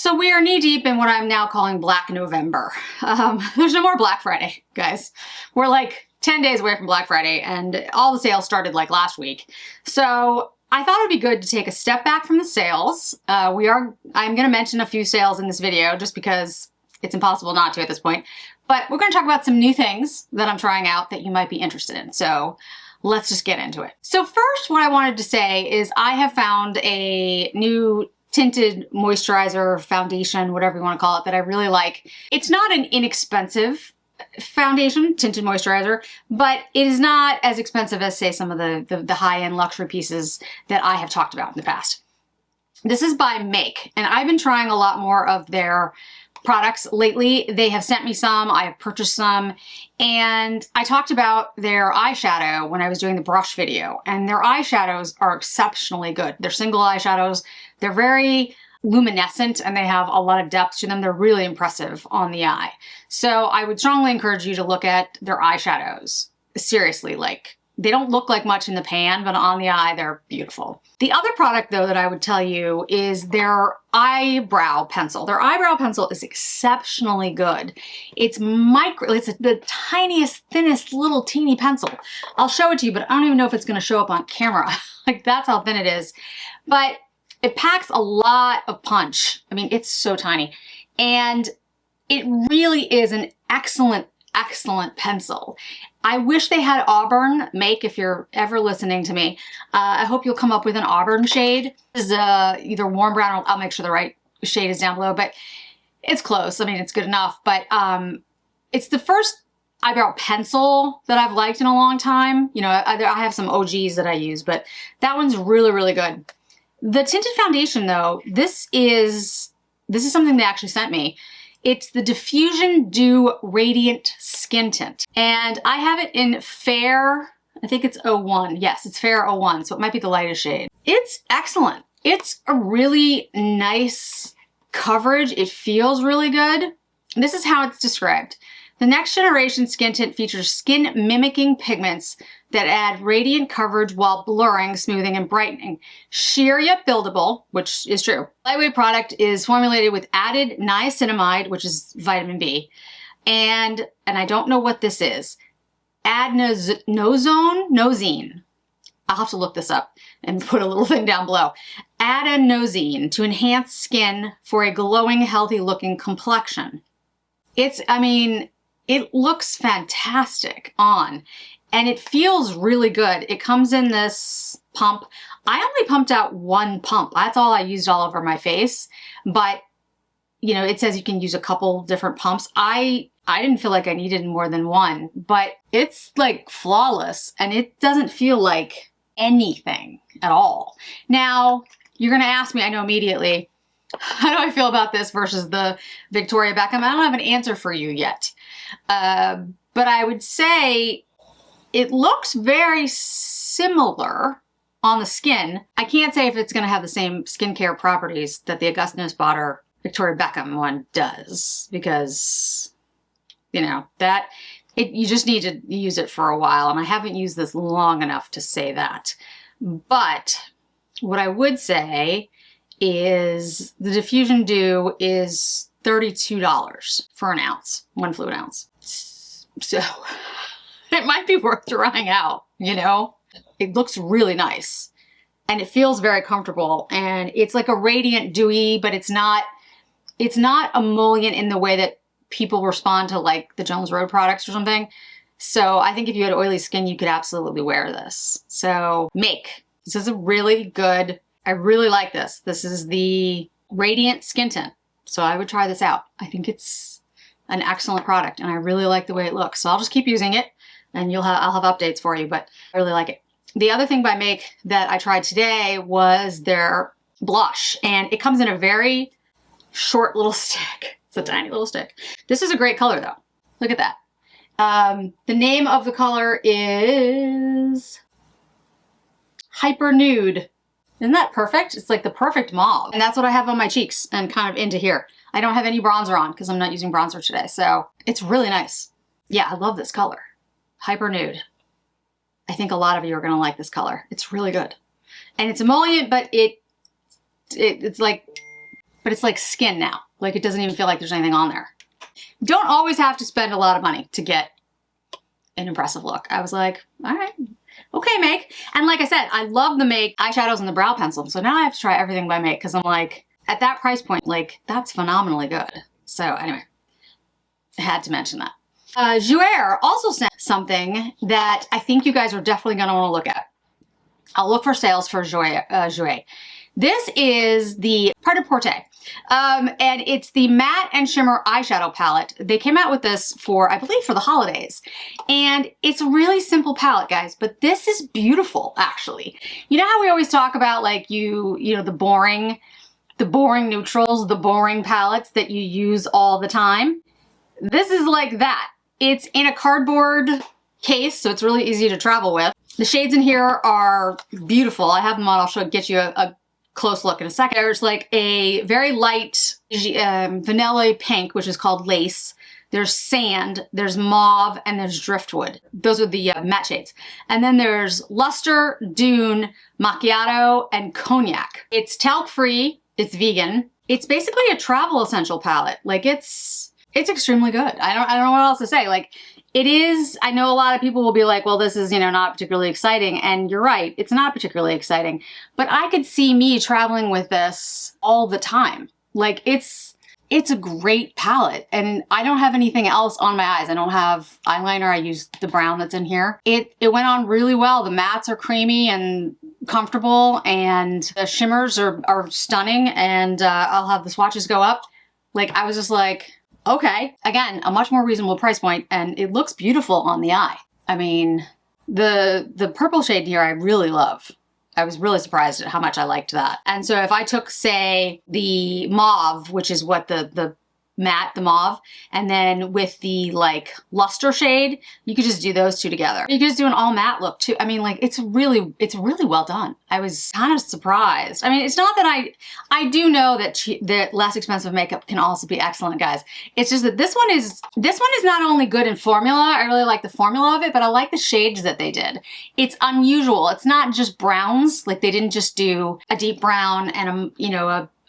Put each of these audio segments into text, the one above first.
So we are knee deep in what I'm now calling Black November. There's no more Black Friday, guys. We're like 10 days away from Black Friday and all the sales started like last week. So I thought it'd be good to take a step back from the sales. I'm gonna mention a few sales in this video just because it's impossible not to at this point. But we're gonna talk about some new things that I'm trying out that you might be interested in. So let's just get into it. So first, what I wanted to say is I have found a new tinted moisturizer, foundation, whatever you want to call it, that I really like. It's not an inexpensive foundation, tinted moisturizer, but it is not as expensive as, say, some of the high-end luxury pieces that I have talked about in the past. This is by Make, and I've been trying a lot more of their products lately. They have sent me some, I have purchased some, and I talked about their eyeshadow when I was doing the brush video, and their eyeshadows are exceptionally good. They're single eyeshadows, they're very luminescent, and they have a lot of depth to them. They're really impressive on the eye. So I would strongly encourage you to look at their eyeshadows. Seriously, like, they don't look like much in the pan, but on the eye, they're beautiful. The other product, though, that I would tell you is their eyebrow pencil. Their eyebrow pencil is exceptionally good. It's the tiniest, thinnest, little teeny pencil. I'll show it to you, but I don't even know if it's gonna show up on camera. Like, that's how thin it is. But it packs a lot of punch. I mean, it's so tiny. And it really is an excellent pencil. I wish they had Auburn. Make, if you're ever listening to me, I hope you'll come up with an Auburn shade. This is either warm brown, or I'll make sure the right shade is down below, but it's close. I mean, it's good enough, but it's the first eyebrow pencil that I've liked in a long time. You know, I have some OGs that I use, but that one's really, really good. The tinted foundation, though, this is something they actually sent me. It's the Diffusion Dew Radiant Skin Tint. And I have it in Fair, I think it's 01. Yes, it's Fair 01, so it might be the lightest shade. It's excellent. It's a really nice coverage. It feels really good. This is how it's described. The next generation skin tint features skin mimicking pigments that add radiant coverage while blurring, smoothing, and brightening. Sheer yet buildable, which is true. Lightweight product is formulated with added niacinamide, which is vitamin B, and I don't know what this is, adenosine. I'll have to look this up and put a little thing down below. Adenosine to enhance skin for a glowing, healthy looking complexion. It looks fantastic on, and it feels really good. It comes in this pump. I only pumped out one pump. That's all I used all over my face, but you know, it says you can use a couple different pumps. I didn't feel like I needed more than one, but it's like flawless, and it doesn't feel like anything at all. Now, you're gonna ask me, I know immediately, how do I feel about this versus the Victoria Beckham? I don't have an answer for you yet. But I would say it looks very similar on the skin. I can't say if it's going to have the same skincare properties that the Augusta Nussbader Victoria Beckham one does, because, you know, you just need to use it for a while, and I haven't used this long enough to say that. But what I would say is the Diffusion Dew is $32 for an ounce, 1 fluid ounce. So it might be worth trying out, you know? It looks really nice, and it feels very comfortable, and it's like a radiant dewy, but it's not emollient in the way that people respond to like the Jones Road products or something. So I think if you had oily skin, you could absolutely wear this. So Make. This is a really good, I really like this. This is the Radiant Skin Tint. So I would try this out. I think it's an excellent product, and I really like the way it looks. So I'll just keep using it, and I'll have updates for you, but I really like it. The other thing by Make that I tried today was their blush, and it comes in a very short little stick. It's a tiny little stick. This is a great color, though. Look at that. The name of the color is Hyper Nude. Isn't that perfect? It's like the perfect mauve. And that's what I have on my cheeks and kind of into here. I don't have any bronzer on because I'm not using bronzer today. So it's really nice. Yeah, I love this color. Hyper Nude. I think a lot of you are going to like this color. It's really good. And it's emollient, but it's like but it's like skin now. Like it doesn't even feel like there's anything on there. Don't always have to spend a lot of money to get an impressive look. I was like, all right, okay, Make. And like I said, I love the Make eyeshadows and the brow pencil. So now I have to try everything by Make because I'm like, at that price point, like that's phenomenally good. So anyway, I had to mention that. Jouer also sent something that I think you guys are definitely going to want to look at. I'll look for sales for Jouer. This is the Pret-a-Porter, and it's the matte and shimmer eyeshadow palette. They came out with this for, I believe, for the holidays, and it's a really simple palette, guys, but this is beautiful, actually. You know how we always talk about, like, you know, the boring neutrals, the boring palettes that you use all the time? This is like that. It's in a cardboard case, so it's really easy to travel with. The shades in here are beautiful. I have them on. I'll get you a close look in a second. There's like a very light vanilla pink, which is called Lace. There's Sand, there's Mauve, and there's Driftwood. Those are the matte shades. And then there's Luster, Dune, Macchiato, and Cognac. It's talc-free, it's vegan. It's basically a travel essential palette. Like it's extremely good. I don't know what else to say. Like it is, I know a lot of people will be like, well, this is, you know, not particularly exciting. And you're right, it's not particularly exciting. But I could see me traveling with this all the time. Like it's a great palette. And I don't have anything else on my eyes. I don't have eyeliner. I use the brown that's in here. It went on really well. The mattes are creamy and comfortable, and the shimmers are stunning. And I'll have the swatches go up. Like I was just like, okay, again, a much more reasonable price point, and it looks beautiful on the eye. I mean, the purple shade here I really love. I was really surprised at how much I liked that. And so if I took, say, the mauve, which is what the matte, the mauve, and then with the like luster shade, you could just do those two together. You could just do an all matte look too. I mean, like it's really well done. I was kind of surprised. I mean, it's not that I do know that less expensive makeup can also be excellent, guys. It's just that this one is not only good in formula. I really like the formula of it, but I like the shades that they did. It's unusual. It's not just browns. Like they didn't just do a deep brown and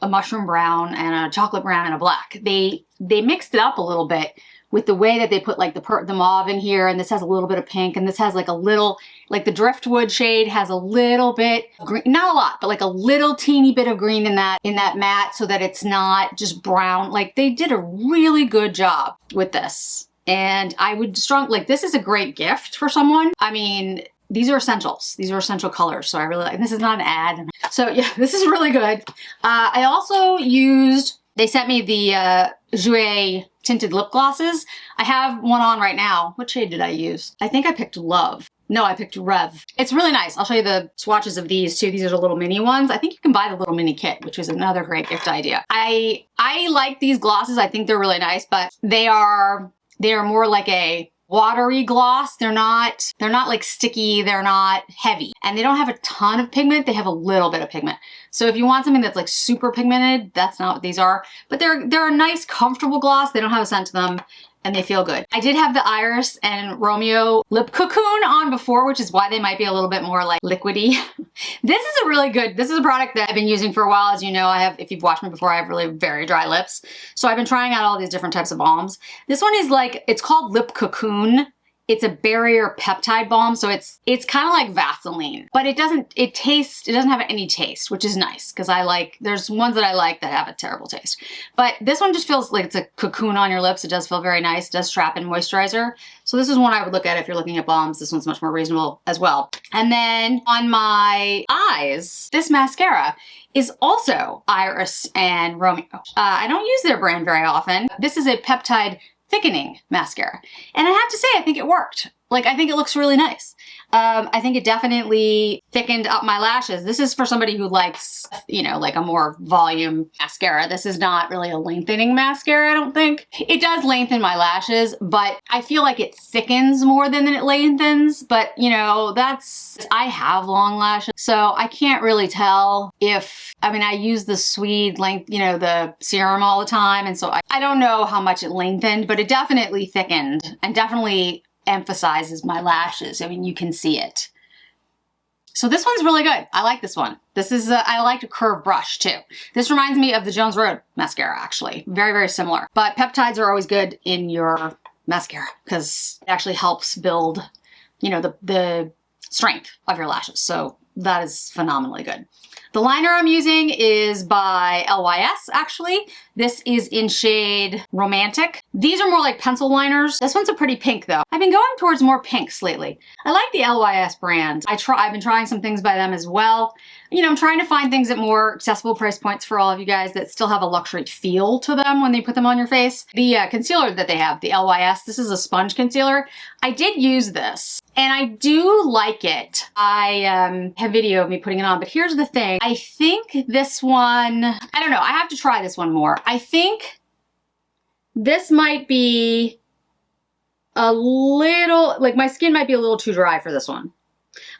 a mushroom brown and a chocolate brown and a black. They mixed it up a little bit with the way that they put like the mauve in here, and this has a little bit of pink, and this has like a little, like the driftwood shade has a little bit of green, not a lot, but like a little teeny bit of green in that matte, so that it's not just brown. Like they did a really good job with this. And I would like, this is a great gift for someone. I mean, these are essentials. These are essential colors. So I really like, this is not an ad. So yeah, this is really good. I also used, they sent me the Jouer tinted lip glosses. I have one on right now. What shade did I use? I think I picked Love. No, I picked Rev. It's really nice. I'll show you the swatches of these too. These are the little mini ones. I think you can buy the little mini kit, which is another great gift idea. I like these glosses. I think they're really nice, but they are more like a watery gloss. They're not like sticky, they're not heavy, and they don't have a ton of pigment. They have a little bit of pigment. So if you want something that's like super pigmented, that's not what these are, but they're a nice comfortable gloss. They don't have a scent to them, and they feel good. I did have the Iris and Romeo lip cocoon on before, which is why they might be a little bit more like liquidy. This is a product that I've been using for a while. As you know, if you've watched me before, I have really very dry lips. So I've been trying out all these different types of balms. This one is like, it's called Lip Cocoon. It's a barrier peptide balm, so it's kind of like Vaseline, but it doesn't have any taste, which is nice because there's ones that I like that have a terrible taste. But this one just feels like it's a cocoon on your lips. It does feel very nice. It does trap in moisturizer. So this is one I would look at if you're looking at balms. This one's much more reasonable as well. And then on my eyes, this mascara is also Iris and Romeo. I don't use their brand very often. This is a peptide thickening mascara. And I have to say, I think it worked. Like, I think it looks really nice. I think it definitely thickened up my lashes. This is for somebody who likes, like a more volume mascara. This is not really a lengthening mascara, I don't think. It does lengthen my lashes, but I feel like it thickens more than it lengthens. But, I have long lashes, so I can't really tell I use the Swede the serum all the time. And so I don't know how much it lengthened, but it definitely thickened and definitely emphasizes my lashes. I mean, you can see it. So this one's really good. I like this one. This is, I like a curved brush too. This reminds me of the Jones Road mascara actually. Very, very similar. But peptides are always good in your mascara because it actually helps build, you know, the strength of your lashes. So that is phenomenally good. The liner I'm using is by LYS, actually. This is in shade Romantic. These are more like pencil liners. This one's a pretty pink though. I've been going towards more pinks lately. I like the LYS brand. I've been trying some things by them as well. You know, I'm trying to find things at more accessible price points for all of you guys that still have a luxury feel to them when they put them on your face. The concealer that they have, the LYS, this is a sponge concealer. I did use this and I do like it. I have video of me putting it on, but here's the thing. I think this one, I don't know, I have to try this one more. I think this might be a little, like my skin might be a little too dry for this one.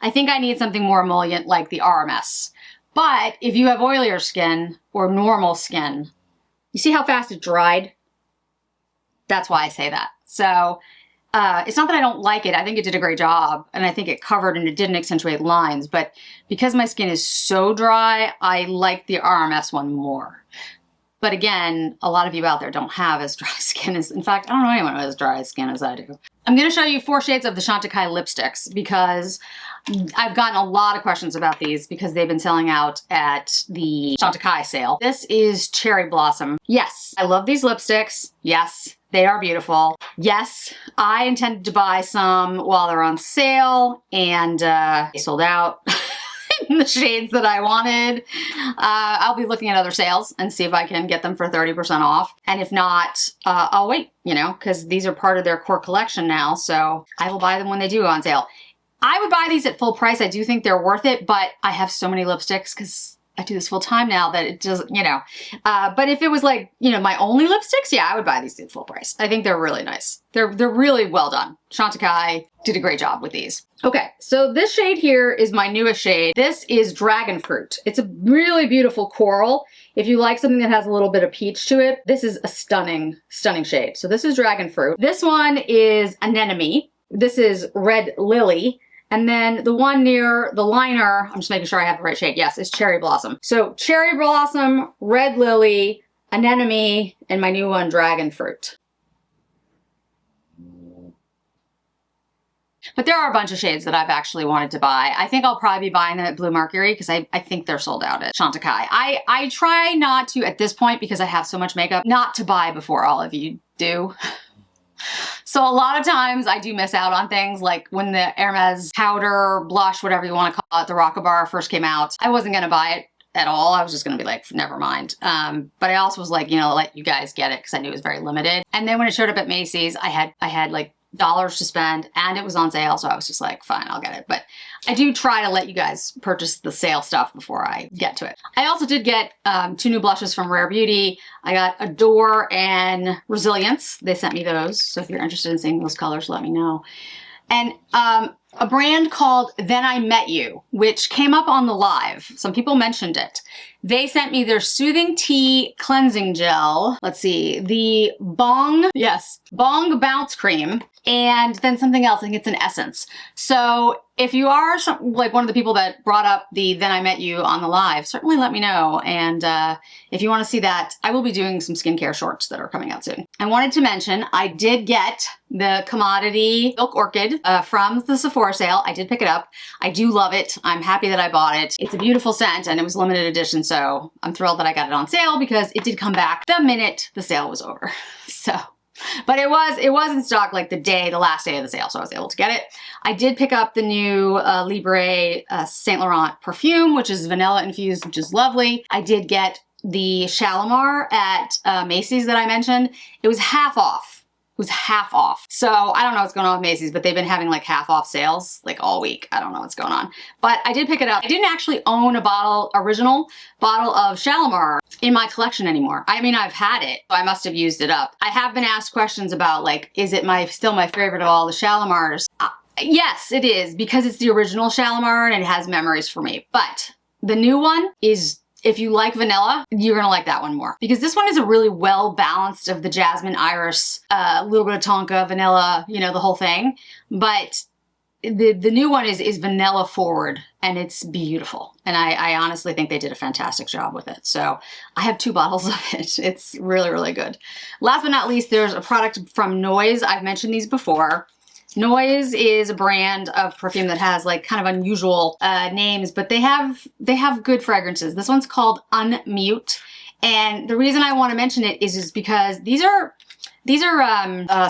I think I need something more emollient like the RMS. But if you have oilier skin or normal skin, you see how fast it dried? That's why I say that. So it's not that I don't like it. I think it did a great job and I think it covered and it didn't accentuate lines. But because my skin is so dry, I like the RMS one more. But again, a lot of you out there don't have as dry skin as, in fact, I don't know anyone who has as dry skin as I do. I'm gonna show you 4 shades of the Chantecaille lipsticks because I've gotten a lot of questions about these because they've been selling out at the Chantecaille sale. This is Cherry Blossom. Yes, I love these lipsticks. Yes, they are beautiful. Yes, I intended to buy some while they're on sale and they sold out. In the shades that I wanted. I'll be looking at other sales and see if I can get them for 30% off. And if not, I'll wait, you know, because these are part of their core collection now. So I will buy them when they do go on sale. I would buy these at full price. I do think they're worth it, but I have so many lipsticks because I do this full time now that it doesn't, you know. But if it was like, you know, my only lipsticks, yeah, I would buy these at full price. I think they're really nice. They're really well done. Chantecaille did a great job with these. Okay, so this shade here is my newest shade. This is Dragon Fruit. It's a really beautiful coral. If you like something that has a little bit of peach to it, this is a stunning, stunning shade. So this is Dragon Fruit. This one is Anemone. This is Red Lily. And then the one near the liner, I'm just making sure I have the right shade. Yes, it's Cherry Blossom. So Cherry Blossom, Red Lily, Anemone, and my new one, Dragon Fruit. But there are a bunch of shades that I've actually wanted to buy. I think I'll probably be buying them at Blue Mercury because I think they're sold out at Chantecaille. I try not to, at this point, because I have so much makeup, not to buy before all of you do. So a lot of times I do miss out on things like when the Hermes powder, blush, whatever you want to call it, the Rockabar first came out. I wasn't going to buy it at all. I was just going to be like, never mind. But I also was like, you know, let you guys get it because I knew it was very limited. And then when it showed up at Macy's, I had like dollars to spend and it was on sale. So I was just like, fine, I'll get it. But I do try to let you guys purchase the sale stuff before I get to it. I also did get 2 new blushes from Rare Beauty. I got Adore and Resilience. They sent me those. So if you're interested in seeing those colors, let me know. And a brand called Then I Met You, which came up on the live. Some people mentioned it. They sent me their Soothing Tea Cleansing Gel. Let's see, the Bong Bounce Cream, and then something else. I think it's an essence. So if you are like one of the people that brought up the Then I Met You on the live, certainly let me know. And if you want to see that, I will be doing some skincare shorts that are coming out soon. I wanted to mention, I did get the Commodity Milk Orchid from the Sephora sale. I did pick it up. I do love it. I'm happy that I bought it. It's a beautiful scent and it was limited edition, so I'm thrilled that I got it on sale because it did come back the minute the sale was over. So, but it was in stock like the last day of the sale, so I was able to get it. I did pick up the new Libre Saint Laurent perfume, which is vanilla infused, which is lovely. I did get the Shalimar at Macy's that I mentioned. It was half off. It was half off. So I don't know what's going on with Macy's, but they've been having like half off sales like all week. I don't know what's going on, but I did pick it up. I didn't actually own a original bottle of Shalimar in my collection anymore. I mean, I've had it, so I must have used it up. I have been asked questions about like, is it still my favorite of all the Shalimars? Yes, it is, because it's the original Shalimar and it has memories for me. But the new one is, if you like vanilla, you're gonna like that one more. Because this one is a really well balanced of the jasmine, iris, a little bit of tonka, vanilla, you know, the whole thing. But the new one is vanilla forward, and it's beautiful. And I honestly think they did a fantastic job with it. So I have 2 bottles of it. It's really, really good. Last but not least, there's a product from Noise. I've mentioned these before. Noise is a brand of perfume that has like kind of unusual names, but they have good fragrances. This one's called Unmute. And the reason I want to mention it is because these are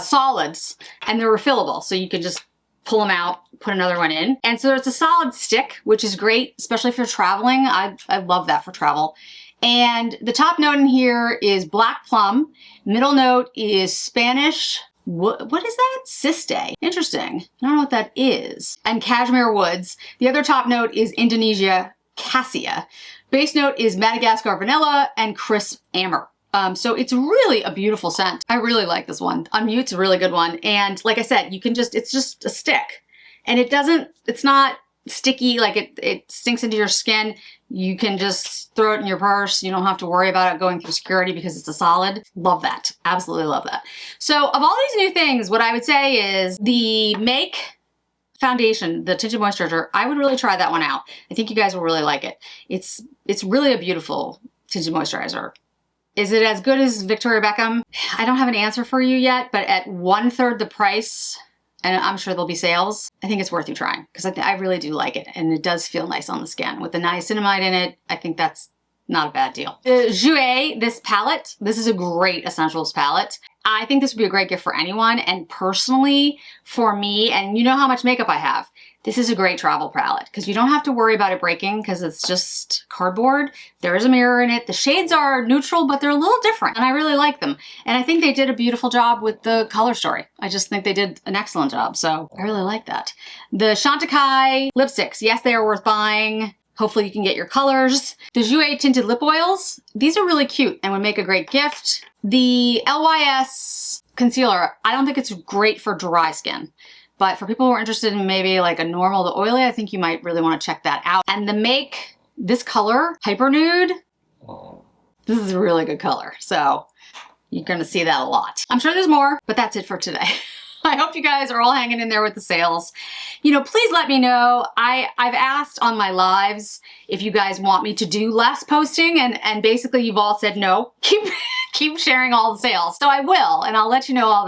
solids, and they're refillable. So you can just pull them out, put another one in. And so there's a solid stick, which is great, especially if you're traveling. I love that for travel. And the top note in here is black plum. Middle note is Spanish. What is that? Ciste. Interesting. I don't know what that is. And cashmere woods. The other top note is Indonesia cassia. Base note is Madagascar vanilla and crisp amber. So it's really a beautiful scent. I really like this one. Unmute's a really good one. And like I said, you can it's just a stick. And it's not sticky, like it sinks into your skin. You can just throw it in your purse. You don't have to worry about it going through security because it's a solid. Love that. Absolutely love that. So of all these new things, what I would say is the Make foundation, the tinted moisturizer, I would really try that one out. I think you guys will really like it. It's really a beautiful tinted moisturizer. Is it as good as Victoria Beckham? I don't have an answer for you yet, but at 1/3 the price, and I'm sure there'll be sales, I think it's worth you trying, because I really do like it, and it does feel nice on the skin. With the niacinamide in it, I think that's not a bad deal. Jouer, this palette, this is a great essentials palette. I think this would be a great gift for anyone, and personally, for me, and you know how much makeup I have, this is a great travel palette because you don't have to worry about it breaking because it's just cardboard. There is a mirror in it. The shades are neutral, but they're a little different, and I really like them. And I think they did a beautiful job with the color story. I just think they did an excellent job, so I really like that. The Chantecaille lipsticks, yes, they are worth buying. Hopefully you can get your colors. The Jouer tinted lip oils, these are really cute and would make a great gift. The LYS concealer, I don't think it's great for dry skin. But for people who are interested in maybe like a normal to oily, I think you might really want to check that out. And the Make, this color, Hyper Nude, this is a really good color. So you're going to see that a lot. I'm sure there's more, but that's it for today. I hope you guys are all hanging in there with the sales. You know, please let me know. I've asked on my lives if you guys want me to do less posting, and basically you've all said no. Keep sharing all the sales. So I will, and I'll let you know all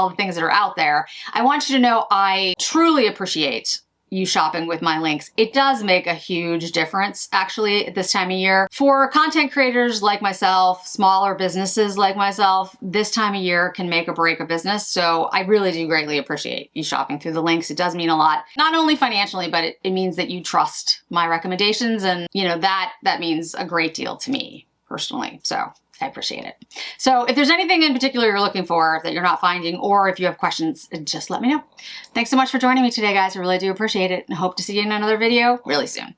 the things that are out there. I want you to know I truly appreciate you shopping with my links. It does make a huge difference actually at this time of year. For content creators like myself, smaller businesses like myself, this time of year can make or break a business. So I really do greatly appreciate you shopping through the links. It does mean a lot, not only financially, but it means that you trust my recommendations, and you know, that means a great deal to me personally. So I appreciate it. So if there's anything in particular you're looking for that you're not finding, or if you have questions, just let me know. Thanks so much for joining me today, guys. I really do appreciate it, and hope to see you in another video really soon.